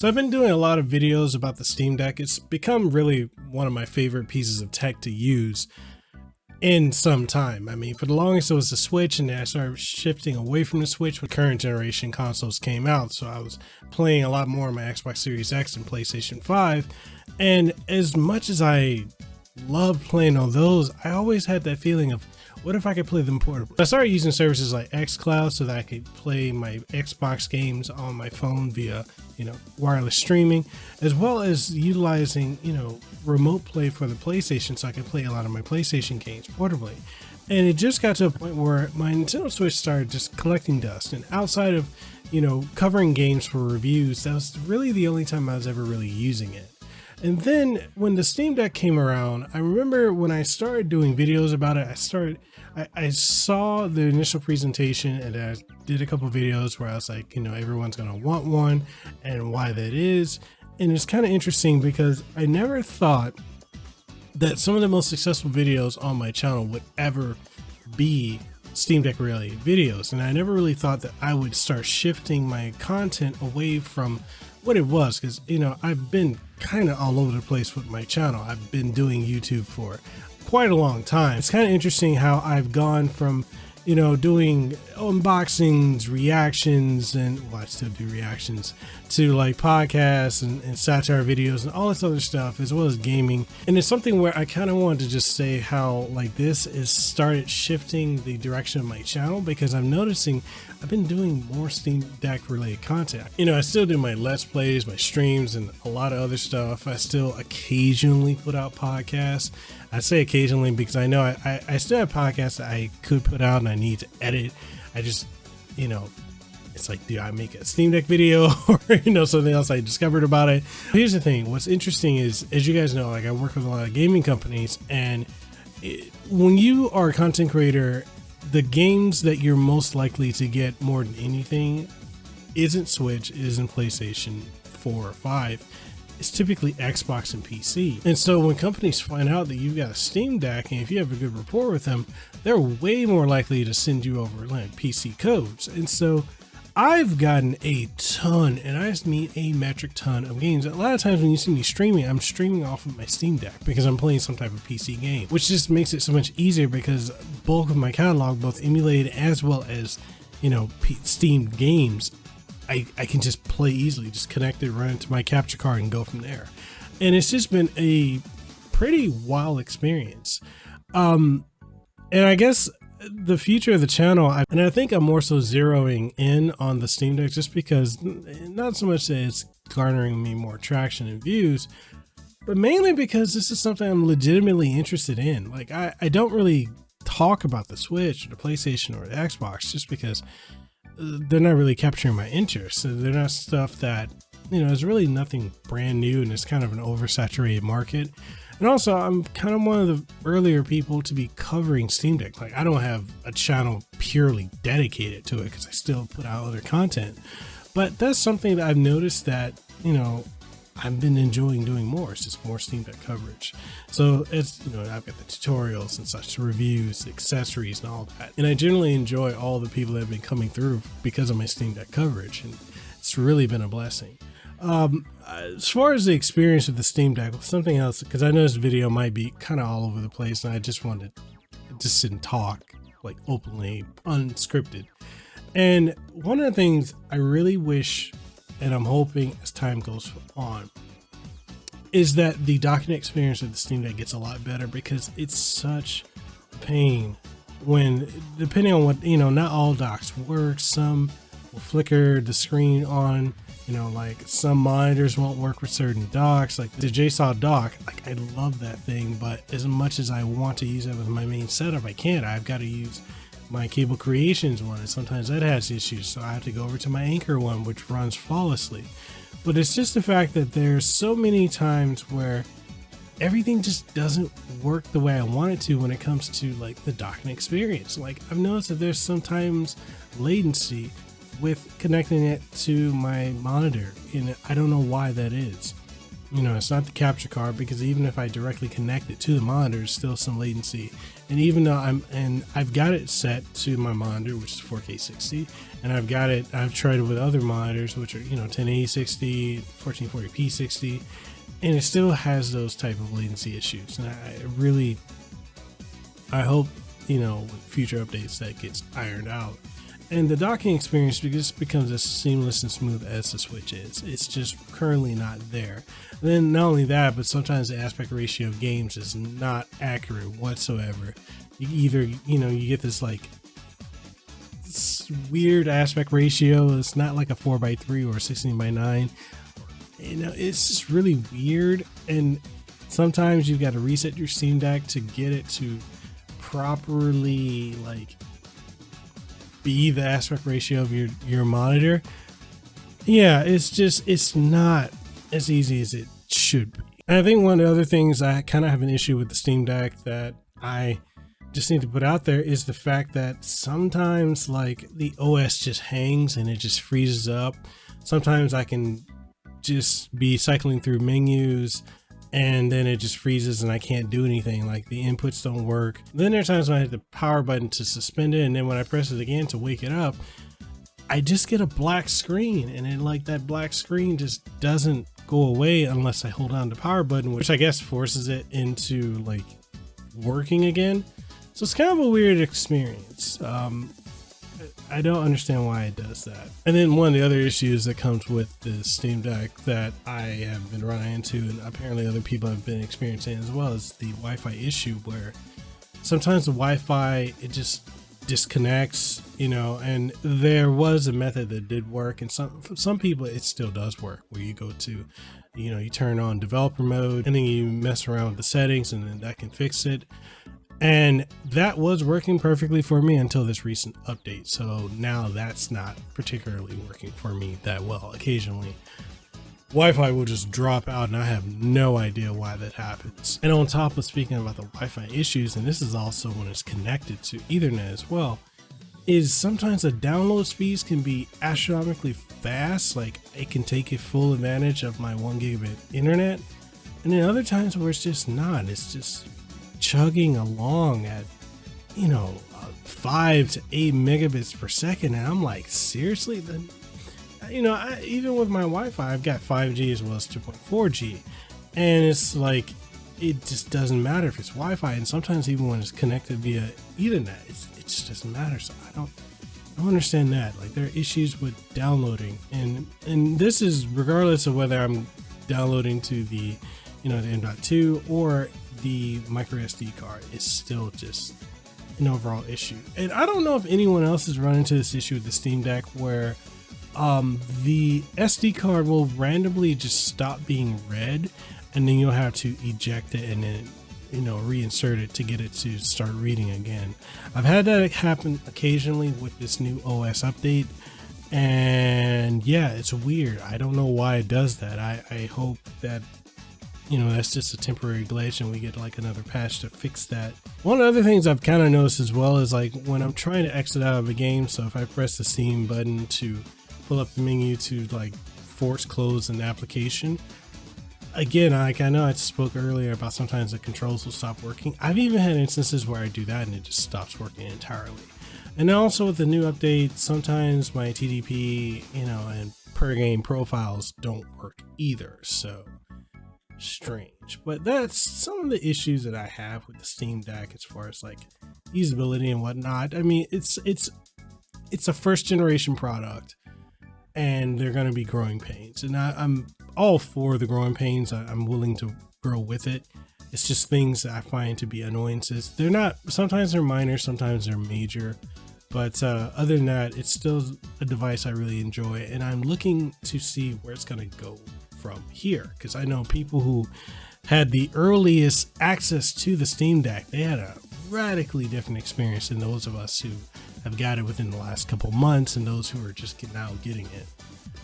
So I've been doing a lot of videos about the Steam Deck. It's become really one of my favorite pieces of tech to use in some time. I mean, for the longest it was the Switch, and then I started shifting away from the Switch when current generation consoles came out. So I was playing a lot more on my Xbox Series X and PlayStation 5. And as much as I loved playing on those, I always had that feeling of, what if I could play them portably? I started using services like xCloud so that I could play my Xbox games on my phone via, wireless streaming, as well as utilizing, remote play for the PlayStation so I could play a lot of my PlayStation games portably. And it just got to a point where my Nintendo Switch started just collecting dust. And outside of, covering games for reviews, that was really the only time I was ever really using it. And then when the Steam Deck came around, I remember when I started doing videos about it, I saw the initial presentation, and I did a couple videos where I was like, everyone's going to want one and why that is. And it's kind of interesting because I never thought that some of the most successful videos on my channel would ever be Steam Deck related videos. And I never really thought that I would start shifting my content away from what it was, because I've been kind of all over the place with my channel. I've been doing YouTube for quite a long time. It's kind of interesting how I've gone from doing unboxings, reactions, and I still do reactions, to like podcasts and satire videos and all this other stuff, as well as gaming. And it's something where I kind of wanted to just say how like this is started shifting the direction of my channel, because I'm noticing I've been doing more Steam Deck related content. I still do my Let's Plays, my streams, and a lot of other stuff. I still occasionally put out podcasts. I say occasionally because I know I still have podcasts that I could put out and I need to edit. I just, it's like, do I make a Steam Deck video or, something else I discovered about it? Here's the thing. What's interesting is, as you guys know, like I work with a lot of gaming companies, and when you are a content creator, the games that you're most likely to get more than anything isn't Switch, isn't PlayStation 4 or 5. It's typically Xbox and PC. And so when companies find out that you've got a Steam Deck, and if you have a good rapport with them, they're way more likely to send you over like PC codes. And so I've gotten a ton, and I just mean a metric ton of games. A lot of times when you see me streaming, I'm streaming off of my Steam Deck because I'm playing some type of PC game, which just makes it so much easier because bulk of my catalog, both emulated as well as, Steam games, I can just play easily, just connect it, run into my capture card, and go from there. And it's just been a pretty wild experience. And I guess the future of the channel, and I think I'm more so zeroing in on the Steam Deck just because, not so much that it's garnering me more traction and views, but mainly because this is something I'm legitimately interested in. Like I don't really talk about the Switch or the PlayStation or the Xbox just because they're not really capturing my interest. So they're not stuff that, is really nothing brand new, and it's kind of an oversaturated market. And also, I'm kind of one of the earlier people to be covering Steam Deck. Like, I don't have a channel purely dedicated to it because I still put out other content. But that's something that I've noticed that, I've been enjoying doing more. It's just more Steam Deck coverage. So it's, I've got the tutorials and such, the reviews, the accessories, and all that. And I generally enjoy all the people that have been coming through because of my Steam Deck coverage. And it's really been a blessing. As far as the experience of the Steam Deck, something else, because I know this video might be kind of all over the place, and I just wanted to just sit and talk like openly, unscripted. And one of the things I really wish, and I'm hoping as time goes on, is that the docking experience of the Steam Deck gets a lot better, because it's such a pain when, depending on what, not all docks work. Some will flicker the screen on, like some monitors won't work with certain docks, like the JSAW dock. Like, I love that thing, but as much as I want to use it with my main setup, I can't. I've got to use my Cable Creations one, and sometimes that has issues, so I have to go over to my Anchor one, which runs flawlessly. But it's just the fact that there's so many times where everything just doesn't work the way I want it to when it comes to like the docking experience. Like, I've noticed that there's sometimes latency with connecting it to my monitor, and I don't know why that is. You know, it's not the capture card, because even if I directly connect it to the monitor, there's still some latency. And even though I've got it set to my monitor, which is 4K 60, and I've tried it with other monitors, which are, you know, 1080 60, 1440p 60, and it still has those type of latency issues. And I hope, you know, with future updates that gets ironed out. And the docking experience just becomes as seamless and smooth as the Switch is. It's just currently not there. And then not only that, but sometimes the aspect ratio of games is not accurate whatsoever. You either, you know, you get this like this weird aspect ratio. It's not like a 4:3 or a 16:9. You know, it's just really weird. And sometimes you've got to reset your Steam Deck to get it to properly like be the aspect ratio of your monitor. Yeah, it's not as easy as it should be. And I think one of the other things I kind of have an issue with the Steam Deck that I just need to put out there is the fact that sometimes like the OS just hangs and it just freezes up. Sometimes I can just be cycling through menus and then it just freezes and I can't do anything, like the inputs don't work. Then there are times when I hit the power button to suspend it, and then when I press it again to wake it up, I just get a black screen, and then like that black screen just doesn't go away unless I hold down the power button, which I guess forces it into like working again. So it's kind of a weird experience. I don't understand why it does that. And then one of the other issues that comes with the Steam Deck that I have been running into, and apparently other people have been experiencing as well, is the Wi-Fi issue, where sometimes the Wi-Fi, it just disconnects, you know. And there was a method that did work, and for some people it still does work, where you go to, you know, you turn on developer mode and then you mess around with the settings, and then that can fix it. And that was working perfectly for me until this recent update. So now that's not particularly working for me that well. Occasionally Wi-Fi will just drop out and I have no idea why that happens. And on top of speaking about the Wi-Fi issues, and this is also when it's connected to Ethernet as well, is sometimes the download speeds can be astronomically fast. Like it can take a full advantage of my 1 gigabit internet. And then other times where it's just not, it's just chugging along at, you know, 5 to 8 megabits per second, and I'm like, seriously? Then, you know, even with my Wi-Fi, I've got 5G as well as 2.4G, and it's like it just doesn't matter if it's Wi-Fi, and sometimes even when it's connected via Ethernet, it just doesn't matter. So I don't understand that. Like there are issues with downloading, and this is regardless of whether I'm downloading to the, you know, the M.2 or the micro SD card. Is still just an overall issue. And I don't know if anyone else has run into this issue with the Steam Deck, where the SD card will randomly just stop being read, and then you'll have to eject it and then, you know, reinsert it to get it to start reading again. I've had that happen occasionally with this new OS update, and yeah, it's weird. I don't know why it does that. I hope that, you know, that's just a temporary glitch and we get like another patch to fix that. One of the other things I've kind of noticed as well is like when I'm trying to exit out of a game, so if I press the Steam button to pull up the menu to like force close an application, again, like I know I spoke earlier about sometimes the controls will stop working. I've even had instances where I do that and it just stops working entirely. And also with the new update, sometimes my TDP, you know, and per game profiles don't work either. So strange. But that's some of the issues that I have with the Steam Deck as far as like usability and whatnot. I mean, it's a first generation product, and they're going to be growing pains, and I'm all for the growing pains. I'm willing to grow with it. It's just things that I find to be annoyances. They're not, sometimes they're minor, sometimes they're major, but other than that, it's still a device I really enjoy, and I'm looking to see where it's going to go from here, because I know people who had the earliest access to the Steam Deck, they had a radically different experience than those of us who have got it within the last couple months and those who are just now getting it.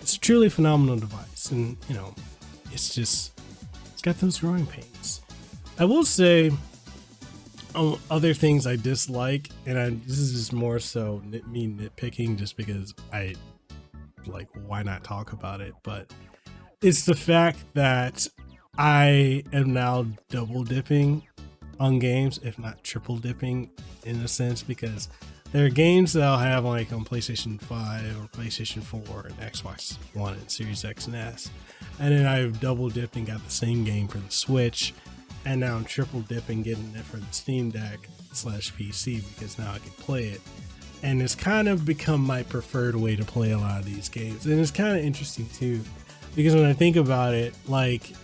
It's a truly phenomenal device, and you know, it's got those growing pains. I will say other things I dislike, and this is just more so me nitpicking just because I like, why not talk about it, but it's the fact that I am now double dipping on games, if not triple dipping in a sense, because there are games that I'll have like on PlayStation 5 or PlayStation 4 and Xbox One and Series X and S. And then I've double dipped and got the same game for the Switch. And now I'm triple dipping, getting it for the Steam Deck / PC, because now I can play it. And it's kind of become my preferred way to play a lot of these games. And it's kind of interesting too, because when I think about it, like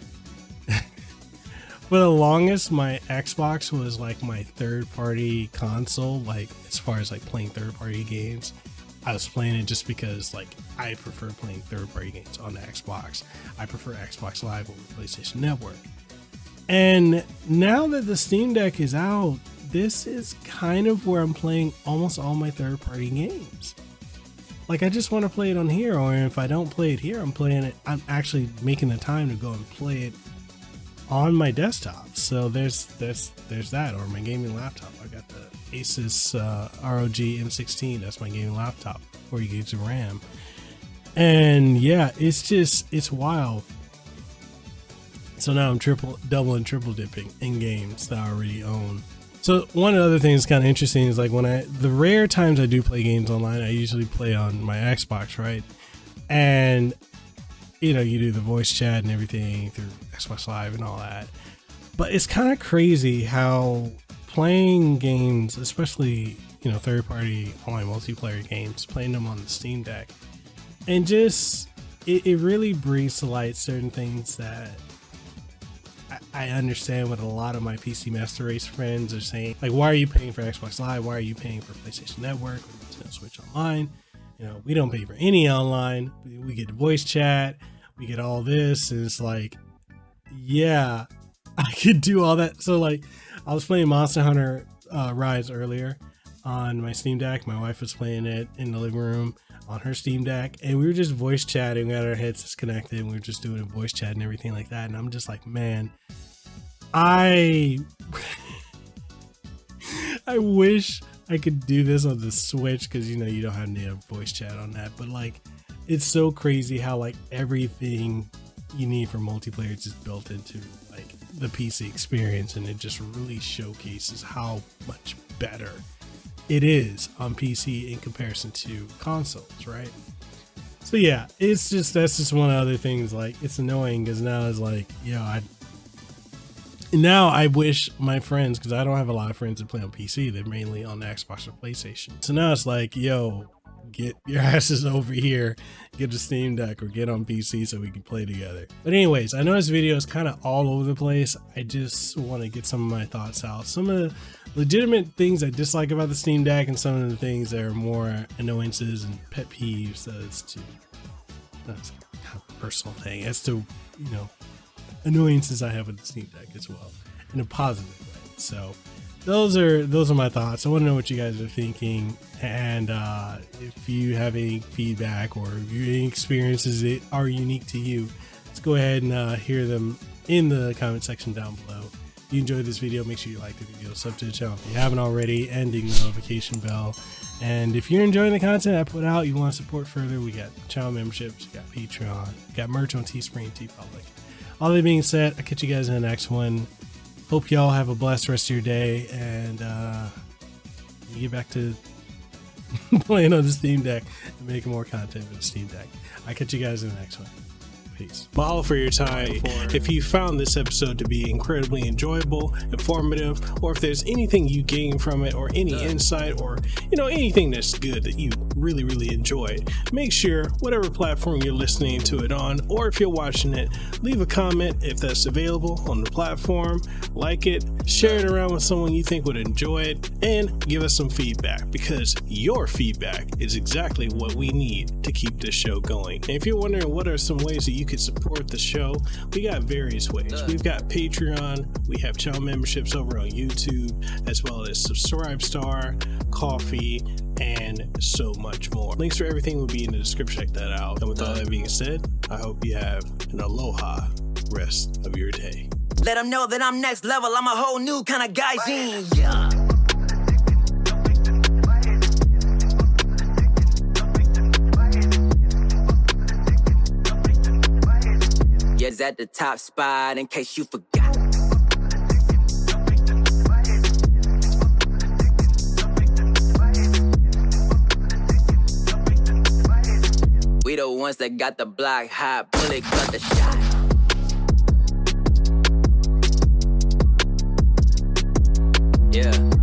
for the longest, my Xbox was like my third party console. Like as far as like playing third party games, I was playing it just because like I prefer playing third party games on the Xbox. I prefer Xbox Live over PlayStation Network. And now that the Steam Deck is out, this is kind of where I'm playing almost all my third party games. Like I just want to play it on here, or if I don't play it here, I'm actually making the time to go and play it on my desktop. So there's that, or my gaming laptop. I got the Asus ROG M16. That's my gaming laptop, 40 gigs of RAM. And yeah, it's wild. So now I'm double and triple dipping in games that I already own. So one of the other things kind of interesting is like the rare times I do play games online, I usually play on my Xbox, right? And you know, you do the voice chat and everything through Xbox Live and all that. But it's kind of crazy how playing games, especially, you know, third party online multiplayer games, playing them on the Steam Deck, and just it really brings to light certain things that I understand what a lot of my PC Master Race friends are saying. Like, why are you paying for Xbox Live? Why are you paying for PlayStation Network or Nintendo Switch Online? You know, we don't pay for any online. We get voice chat. We get all this. And it's like, yeah, I could do all that. So like, I was playing Monster Hunter Rise earlier on my Steam Deck. My wife was playing it in the living room on her Steam Deck, and we were just voice chatting. We had our headsets connected, and we were just doing a voice chat and everything like that. And I'm just like, man, I wish I could do this on the Switch, because, you know, you don't have any voice chat on that. But like, it's so crazy how like everything you need for multiplayer is just built into like the PC experience, and it just really showcases how much better it is on PC in comparison to consoles, right? So yeah, that's just one of the other things. Like, it's annoying because now it's like, now I wish my friends, because I don't have a lot of friends that play on PC, they're mainly on the Xbox or PlayStation. So now it's like, yo, get your asses over here, get a Steam Deck or get on PC so we can play together. But anyways, I know this video is kind of all over the place. I just want to get some of my thoughts out. Some of the legitimate things I dislike about the Steam Deck, and some of the things that are more annoyances and pet peeves that's kind of a personal thing as to, you know, annoyances I have with the Steam Deck as well, in a positive way. So those are my thoughts. I want to know what you guys are thinking, and if you have any feedback or any experiences that are unique to you, let's go ahead and hear them in the comment section down below. If you enjoyed this video, make sure you like the video, sub to the channel if you haven't already, and ding the notification bell. And if you're enjoying the content I put out, you want to support further, we got channel memberships, we got Patreon, we got merch on Teespring, TeePublic. All that being said, I'll catch you guys in the next one. Hope y'all have a blessed rest of your day, and you get back to playing on the Steam Deck and making more content with the Steam Deck. I'll catch you guys in the next one. Peace. Mahalo for your time. If you found this episode to be incredibly enjoyable, informative, or if there's anything you gain from it, or any insight, or, you know, anything that's good that you really enjoyed, make sure whatever platform you're listening to it on, or if you're watching it, leave a comment if that's available on the platform, like it, share it around with someone you think would enjoy it, and give us some feedback, because your feedback is exactly what we need to keep this show going. And if you're wondering what are some ways that you could support the show, we got various ways. We've got Patreon, we have channel memberships over on YouTube, as well as Subscribestar, Coffee, and so much more. Links for everything will be in the description. Check that out. And with all that being said, I hope you have an aloha rest of your day. Let them know that I'm next level. I'm a whole new kind of guy. Yeah. is at the top spot, in case you forgot. We the ones that got the block hot, bullet got the shot. Yeah.